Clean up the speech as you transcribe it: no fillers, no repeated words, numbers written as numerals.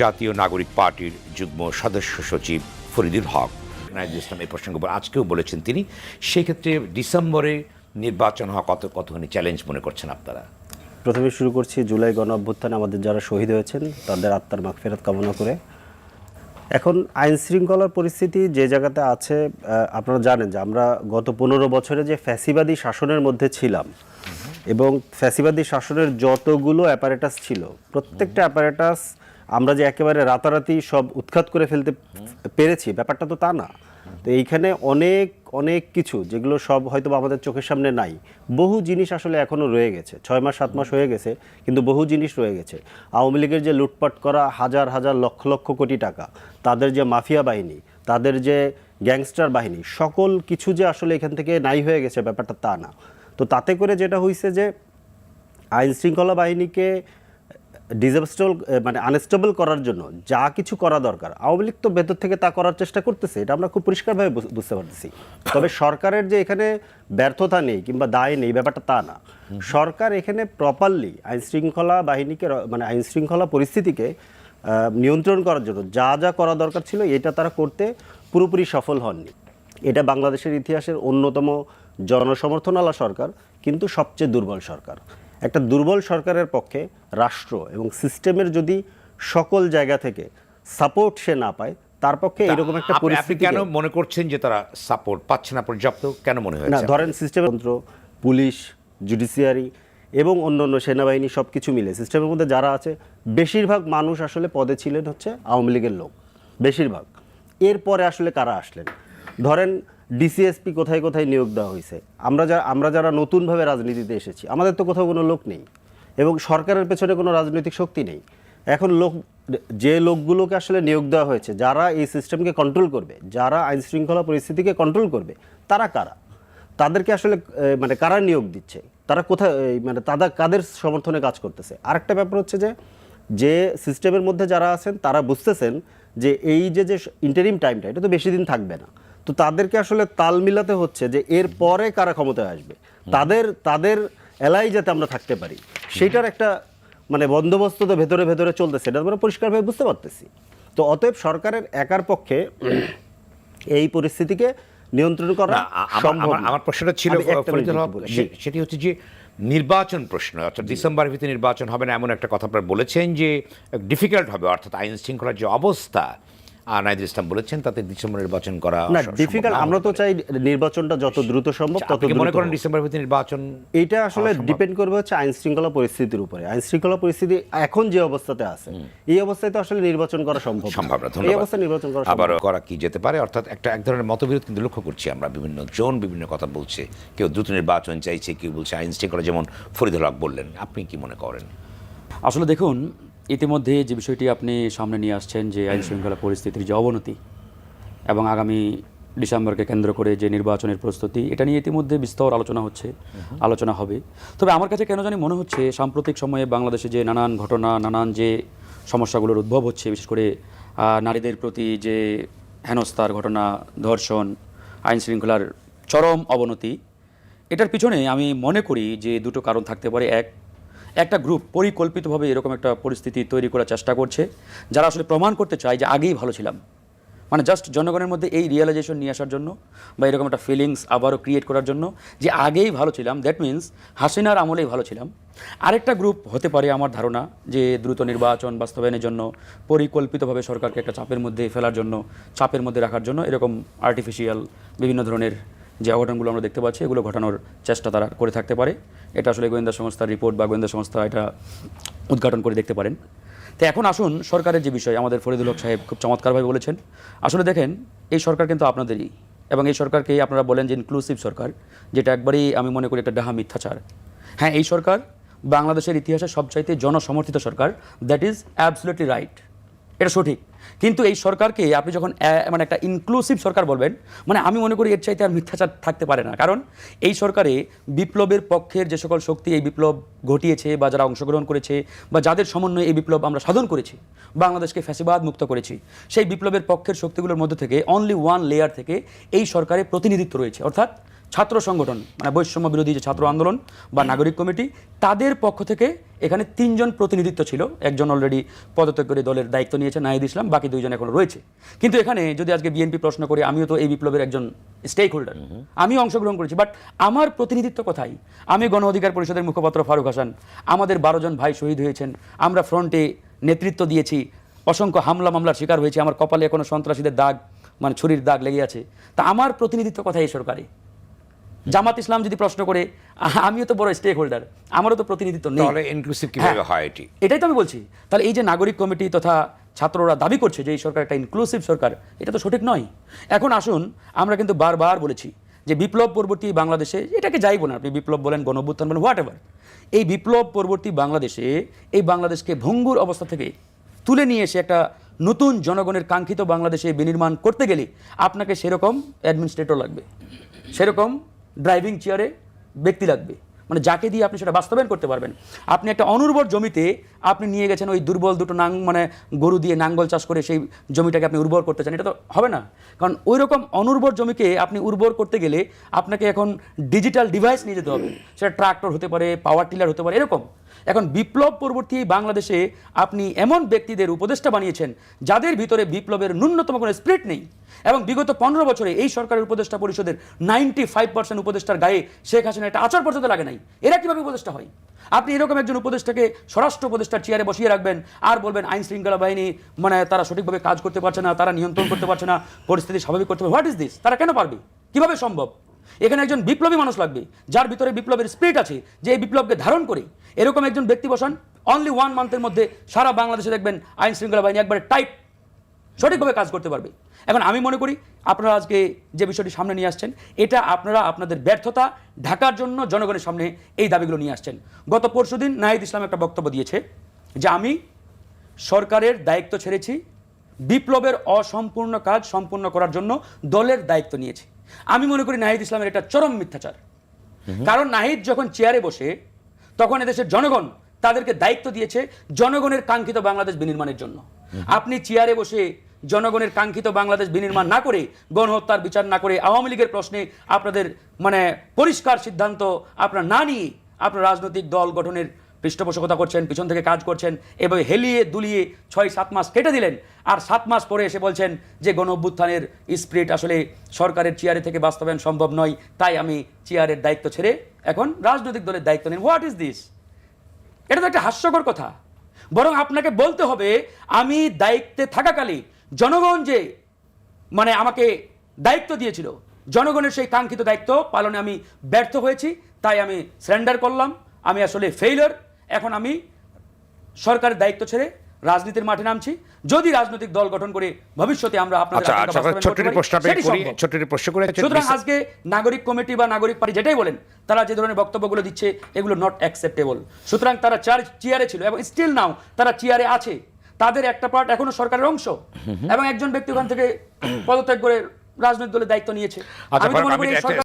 জাতীয় নাগরিক পার্টির যুগ্ম সদস্য সচিব ফরিদুল হক নাহিদুল ইসলাম এই প্রসঙ্গে আজকেও বলেছেন তিনি। সেক্ষেত্রে ডিসেম্বরে নির্বাচন হওয়া কতখানি চ্যালেঞ্জ মনে করছেন আপনারা? প্রথমে শুরু করছি জুলাই গণ অভ্যুত্থানে আমাদের যারা শহীদ হয়েছেন তাদের আত্মার মাগফিরাত কামনা করে। এখন আইন শৃঙ্খলার পরিস্থিতি যে জায়গাতে আছে, আপনারা জানেন যে আমরা গত 15 বছরে যে ফ্যাসিবাদী শাসনের মধ্যে ছিলাম এবং ফ্যাসিবাদী শাসনের যতগুলো অ্যাপারেটাস ছিল প্রত্যেকটা অ্যাপারেটাস আমরা যে একেবারে রাতারাতি সব উৎখাত করে ফেলতে পেরেছি ব্যাপারটা তো তা না। তো এইখানে অনেক অনেক কিছু যেগুলো সব হয়তো আমাদের চোখের সামনে নাই, বহু জিনিস আসলে এখনও রয়ে গেছে। 6 মাস 7 মাস হয়ে গেছে কিন্তু বহু জিনিস রয়ে গেছে। আওয়ামী লীগের যে লুটপাট করা হাজার হাজার লক্ষ লক্ষ কোটি টাকা, তাদের যে মাফিয়া বাহিনী, তাদের যে গ্যাংস্টার বাহিনী, সকল কিছু যে আসলে এখান থেকে নাই হয়ে গেছে ব্যাপারটা তা না। তো তাতে করে যেটা হয়েছে যে আইন শৃঙ্খলা বাহিনীকে ডিসেবল মানে আনস্টেবল করার জন্য যা কিছু করা দরকার আওয়ামী লীগ তো ভেতর থেকে তা করার চেষ্টা করতেছে, এটা আমরা খুব পরিষ্কারভাবে বুঝতে পারতেছি। তবে সরকারের যে এখানে ব্যর্থতা নেই কিংবা দায় নেই ব্যাপারটা তা না। সরকার এখানে প্রপারলি আইন শৃঙ্খলা বাহিনীকে মানে আইন শৃঙ্খলা পরিস্থিতিকে নিয়ন্ত্রণ করার জন্য যা যা করা দরকার ছিল এটা তারা করতে পুরোপুরি সফল হননি। এটা বাংলাদেশের ইতিহাসের অন্যতম জনসমর্থনওয়ালা সরকার, কিন্তু সবচেয়ে দুর্বল সরকার। একটা দুর্বল সরকারের পক্ষে রাষ্ট্র এবং সিস্টেমের যদি সকল জায়গা থেকে সাপোর্ট সে না পায়, তার পক্ষে এরকম একটা পরিস্থিতি কেন মনে করছেন যে তারা সাপোর্ট পাচ্ছে না পর্যাপ্ত? কেন মনে হয় না? ধরেন সিস্টেমের তন্ত্র, পুলিশ, জুডিশিয়ারি এবং অন্যান্য সেনাবাহিনী সব কিছু মিলে সিস্টেমের মধ্যে যারা আছে বেশিরভাগ মানুষ আসলে পদে ছিলেন হচ্ছে আওয়ামী লীগের লোক, বেশিরভাগ। এরপরে আসলে কারা আসলেন? ধরেন ডিসিএসপি কোথায় কোথায় নিয়োগ দেওয়া হয়েছে। আমরা যারা নতুনভাবে রাজনীতিতে এসেছি আমাদের তো কোথাও কোনো লোক নেই এবং সরকারের পেছনে কোনো রাজনৈতিক শক্তি নেই। এখন যে লোকগুলোকে আসলে নিয়োগ দেওয়া হয়েছে, যারা এই সিস্টেমকে কন্ট্রোল করবে, যারা আইন শৃঙ্খলা পরিস্থিতিকে কন্ট্রোল করবে, তারা কারা? তাদেরকে আসলে মানে কারা নিয়োগ দিচ্ছে, তারা কোথায় মানে কাদের সমর্থনে কাজ করতেছে? আরেকটা ব্যাপার হচ্ছে যে সিস্টেমের মধ্যে যারা আছেন তারা বুঝতেছেন যে এই যে ইন্টারিম টাইমটা এটা তো বেশি দিন থাকবে না। তো তাদেরকে আসলে তাল মিলাতে হচ্ছে যে এর পরে কারা ক্ষমতায় আসবে, তাদের এলাই যাতে আমরা থাকতে পারি সেইটার একটা মানে বন্দোবস্ত তো ভেতরে ভেতরে চলতেছে, এটা আমরা পরিষ্কারভাবে বুঝতে পারতেছি। তো অতএব সরকারের একার পক্ষে এই পরিস্থিতিকে নিয়ন্ত্রণ করা সম্ভব না। আমার প্রশ্নটা ছিল সেটি হচ্ছে যে নির্বাচন প্রশ্ন, অর্থাৎ ডিসেম্বরের ভিতরে নির্বাচন হবে না এমন একটা কথা আপনারা বলেছেন যে ডিফিকাল্ট হবে, অর্থাৎ আইন শৃঙ্খলার যে অবস্থা নাহিদুল ইসলাম বলেছেন তাতে ডিসেম্বর নির্বাচন করা না ডিফিকাল্ট। আমরা তো চাই নির্বাচনটা যত দ্রুত সম্ভব তত দ্রুত। মনে করেন ডিসেম্বরের ভিতরে নির্বাচন? এটা আসলে ডিপেন্ড করবে হচ্ছে আইন শৃঙ্খলা পরিস্থিতির উপরে। আইন শৃঙ্খলা পরিস্থিতি এখন যে অবস্থাতে আছে এই অবস্থায় তো আসলে নির্বাচন করা সম্ভব না। এই অবস্থায় নির্বাচন করা আবার করা কি যেতে পারে? অর্থাৎ এক ধরনের মতবিরোধ কিন্তু লক্ষ্য করছি আমরা, বিভিন্ন জন বিভিন্ন কথা বলছে, কেউ দ্রুত নির্বাচন চাইছে, কেউ বলছে আইন শৃঙ্খলা, যেমন ফরিদুল হক বললেন। আপনি কি মনে করেন? আসলে দেখুন, ইতিমধ্যে যে বিষয়টি আপনি সামনে নিয়ে আসছেন যে আইন শৃঙ্খলা পরিস্থিতির যে অবনতি এবং আগামী ডিসেম্বরকে কেন্দ্র করে যে নির্বাচনের প্রস্তুতি, এটা নিয়ে ইতিমধ্যে বিস্তর আলোচনা হচ্ছে, আলোচনা হবে। তবে আমার কাছে কেন জানি মনে হচ্ছে সাম্প্রতিক সময়ে বাংলাদেশে যে নানান ঘটনা, নানান যে সমস্যাগুলোর উদ্ভব হচ্ছে, বিশেষ করে নারীদের প্রতি যে হেনস্থার ঘটনা, ধর্ষণ, আইন শৃঙ্খলার চরম অবনতি, এটার পিছনে আমি মনে করি যে দুটো কারণ থাকতে পারে। একটা গ্রুপ পরিকল্পিতভাবে এরকম একটা পরিস্থিতি তৈরি করার চেষ্টা করছে, যারা আসলে প্রমাণ করতে চায় যে আগেই ভালো ছিলাম, মানে জাস্ট জনগণের মধ্যে এই রিয়েলাইজেশন নিয়ে আসার জন্য বা এরকম একটা ফিলিংস আবারও ক্রিয়েট করার জন্য যে আগেই ভালো ছিলাম, দ্যাট মিন্স হাসিনার আমলেই ভালো ছিলাম। আরেকটা গ্রুপ হতে পারে আমার ধারণা যে দ্রুত নির্বাচন বাস্তবায়নের জন্য পরিকল্পিতভাবে সরকারকে একটা চাপের মধ্যে ফেলার জন্য, চাপের মধ্যে রাখার জন্য এরকম আর্টিফিশিয়াল বিভিন্ন ধরনের যে অঘটনগুলো আমরা দেখতে পাচ্ছি এগুলো ঘটানোর চেষ্টা তারা করে থাকতে পারে। এটা আসলে গোয়েন্দা সংস্থার রিপোর্ট বা গোয়েন্দা সংস্থা এটা উদ্ঘাটন করে দেখতে পারেন। তো এখন আসুন সরকারের যে বিষয়, আমাদের ফরিদুল হক সাহেব খুব চমৎকারভাবে বলেছেন। আসলে দেখেন, এই সরকার কিন্তু আপনাদেরই, এবং এই সরকারকে আপনারা বলেন যে ইনক্লুসিভ সরকার, যেটা একবারেই আমি মনে করি একটা ডাহা মিথ্যাচার। হ্যাঁ, এই সরকার বাংলাদেশের ইতিহাসে সবচাইতে জনসমর্থিত সরকার, দ্যাট ইজ অ্যাবসলিউটলি রাইট, এটা সঠিক। কিন্তু এই সরকারকে আপনি যখন মানে একটা ইনক্লুসিভ সরকার বলবেন, মানে আমি মনে করি এর চাইতে আর মিথ্যাচার থাকতে পারে না। কারণ এই সরকারে বিপ্লবের পক্ষের যে সকল শক্তি এই বিপ্লব ঘটিয়েছে বা যারা অংশগ্রহণ করেছে বা যাদের সমন্বয়ে এই বিপ্লব আমরা সাধন করেছি, বাংলাদেশকে ফ্যাসিবাদ মুক্ত করেছি, সেই বিপ্লবের পক্ষের শক্তিগুলোর মধ্যে থেকে অনলি ওয়ান লেয়ার থেকে এই সরকারের প্রতিনিধিত্ব রয়েছে, অর্থাৎ ছাত্র সংগঠন, মানে বৈষম্য বিরোধী যে ছাত্র আন্দোলন বা নাগরিক কমিটি, তাদের পক্ষ থেকে এখানে 3 জন প্রতিনিধিত্ব ছিল, একজন অলরেডি পদত্যাগ করে দলের দায়িত্ব নিয়েছে নাহিদ ইসলাম, বাকি 2 জন এখনো রয়েছে। কিন্তু এখানে যদি আজকে বিএনপি প্রশ্ন করে, আমিও তো এই বিপ্লবের একজন স্টেক হোল্ডার, আমি অংশগ্রহণ করেছি, বাট আমার প্রতিনিধিত্ব কোথায়? আমি গণ অধিকার পরিষদের মুখপাত্র ফারুক হাসান, আমাদের 12 জন ভাই শহীদ হয়েছেন, আমরা ফ্রন্টে নেতৃত্ব দিয়েছি, অসংখ্য হামলা মামলার শিকার হয়েছে, আমার কপালে এখনো সন্ত্রাসীদের দাগ, মানে ছুরির দাগ লেগে আছে। তা আমার প্রতিনিধিত্ব কোথায় এই সরকারে? জামাত ইসলাম যদি প্রশ্ন করে, আমিও তো বড় স্টেক হোল্ডার, আমারও তো প্রতিনিধিত্ব নেই। তাহলে ইনক্লুসিভ কিভাবে হয় এটি? এটাই তো আমি বলছি। তাহলে এই যে নাগরিক কমিটি তথা ছাত্ররা দাবি করছে যে এই সরকার একটা ইনক্লুসিভ সরকার, এটা তো সঠিক নয়। এখন আসুন, আমরা কিন্তু বারবার বলেছি যে বিপ্লব পরবর্তী বাংলাদেশে, এটাকে যাইব না, আপনি বিপ্লব বলেন, গণঅভ্যুত্থান বলেন, হোয়াট এভার, এই বিপ্লব পরবর্তী বাংলাদেশে এই বাংলাদেশকে ভঙ্গুর অবস্থা থেকে তুলে নিয়ে এসে একটা নতুন জনগণের কাঙ্ক্ষিত বাংলাদেশে বিনির্মাণ করতে গেলে আপনাকে সেরকম অ্যাডমিনিস্ট্রেটর লাগবে, সেরকম ড্রাইভিং চেয়ারে ব্যক্তি লাগবে, মানে যাকে দিয়ে আপনি সেটা বাস্তবায়ন করতে পারবেন। আপনি একটা অনুর্বর জমিতে আপনি নিয়ে গেছেন ওই দুর্বল দুটো মানে গরু দিয়ে নাঙ্গল চাষ করে সেই জমিটাকে আপনি উর্বর করতে চান, এটা তো হবে না। কারণ ওই রকম অনুর্বর জমিকে আপনি উর্বর করতে গেলে আপনাকে এখন ডিজিটাল ডিভাইস নিয়ে যেতে হবে, সেটা ট্রাক্টর হতে পারে, পাওয়ার টিলার হতে পারে, এরকম। এখন বিপ্লব পরবর্তী বাংলাদেশে আপনি এমন ব্যক্তিদের উপদেষ্টা বানিয়েছেন যাদের ভিতরে বিপ্লবের ন্যূনতম কোনো স্পিরিট নেই, এবং বিগত 15 বছরে এই সরকারের উপদেষ্টা পরিষদের 95% উপদেষ্টার গায়ে শেখ হাসিনা একটা আচার পর্যন্ত লাগে নাই। এরা কিভাবে উপদেষ্টা হয়? আপনি এরকম একজন উপদেষ্টাকে স্বরাষ্ট্র উপদেষ্টার চেয়ারে বসিয়ে রাখবেন আর বলবেন আইন শৃঙ্খলা বাহিনী মানে তারা সঠিকভাবে কাজ করতে পারছে না, তারা নিয়ন্ত্রণ করতে পারছে না, পরিস্থিতি স্বাভাবিক করতে হবে। What is this? তারা কেন পারবে? কিভাবে সম্ভব? এখানে একজন বিপ্লবী মানুষ লাগবে যার ভিতরে বিপ্লবের স্পিরিট আছে, যে এই বিপ্লবকে ধারণ করে এরকম একজন ব্যক্তি বসান। অনলি 1 মান্থের মধ্যে সারা বাংলাদেশে দেখবেন আইন শৃঙ্খলা বাহিনী একবারে টাইট সঠিকভাবে কাজ করতে পারবে। এখন আমি মনে করি আপনারা আজকে যে বিষয়টি সামনে নিয়ে আসছেন, এটা আপনারা আপনাদের ব্যর্থতা ঢাকার জন্য জনগণের সামনে এই দাবিগুলো নিয়ে আসছেন। গত পরশুদিন নাহিদ ইসলাম একটা বক্তব্য দিয়েছে যে আমি সরকারের দায়িত্ব ছেড়েছি, বিপ্লবের অসম্পূর্ণ কাজ সম্পূর্ণ করার জন্য দলের দায়িত্ব নিয়েছি। আমি মনে করি নাহিদ ইসলামের এটা চরম মিথ্যাচার। কারণ নাহিদ যখন চেয়ারে বসে তখন এদেশের জনগণ তাদেরকে দায়িত্ব দিয়েছে জনগণের কাঙ্ক্ষিত বাংলাদেশ বিনির্মাণের জন্য। আপনি চেয়ারে বসে জনগণের কাঙ্ক্ষিত বাংলাদেশ বিনির্মাণ না করে, গণহত্যার বিচার না করে, আওয়ামী লীগের প্রশ্নে আপনাদের মানে পরিষ্কার সিদ্ধান্ত আপনারা না নিয়ে আপনার রাজনৈতিক দল গঠনের পৃষ্ঠপোষকতা করছেন, পিছন থেকে কাজ করছেন, এভাবে হেলিয়ে দুলিয়ে 6-7 মাস কেটে দিলেন। আর 7 মাস পরে এসে বলছেন যে গণ অভ্যুত্থানের স্পিরিট আসলে সরকারের চেয়ারে থেকে বাস্তবায়ন সম্ভব নয়, তাই আমি চেয়ারের দায়িত্ব ছেড়ে এখন রাজনৈতিক দলের দায়িত্ব নেন। What is this? এটা তো একটা হাস্যকর কথা। বরং আপনাকে বলতে হবে আমি দায়িত্বে থাকাকালে জনগণ যে মানে আমাকে দায়িত্ব দিয়েছিল, জনগণের সেই কাঙ্ক্ষিত দায়িত্ব পালনে আমি ব্যর্থ হয়েছি, তাই আমি সারেন্ডার করলাম, আমি আসলে ফেইলার। এখন আমি সরকারের দায়িত্ব ছেড়ে রাজনীতির মাঠে নামছি। যদি রাজনৈতিক দল গঠন করে ভবিষ্যতে আমরা আপনাদের সুতরাং আজকে নাগরিক কমিটি বা নাগরিক পার্টি যেটাই বলেন, তারা যে ধরনের বক্তব্যগুলো দিচ্ছে এগুলো নট অ্যাকসেপ্টেবল। সুতরাং তারা চেয়ারে ছিল এবং স্টিল নাও তারা চেয়ারে আছে, তাদের একটা পার্ট এখনো সরকারের অংশ, এবং একজন ব্যক্তি ওখান থেকে পদত্যাগ করে রাজনৈতিক দলের দায়িত্ব নিয়েছে। আমি তো মনে করি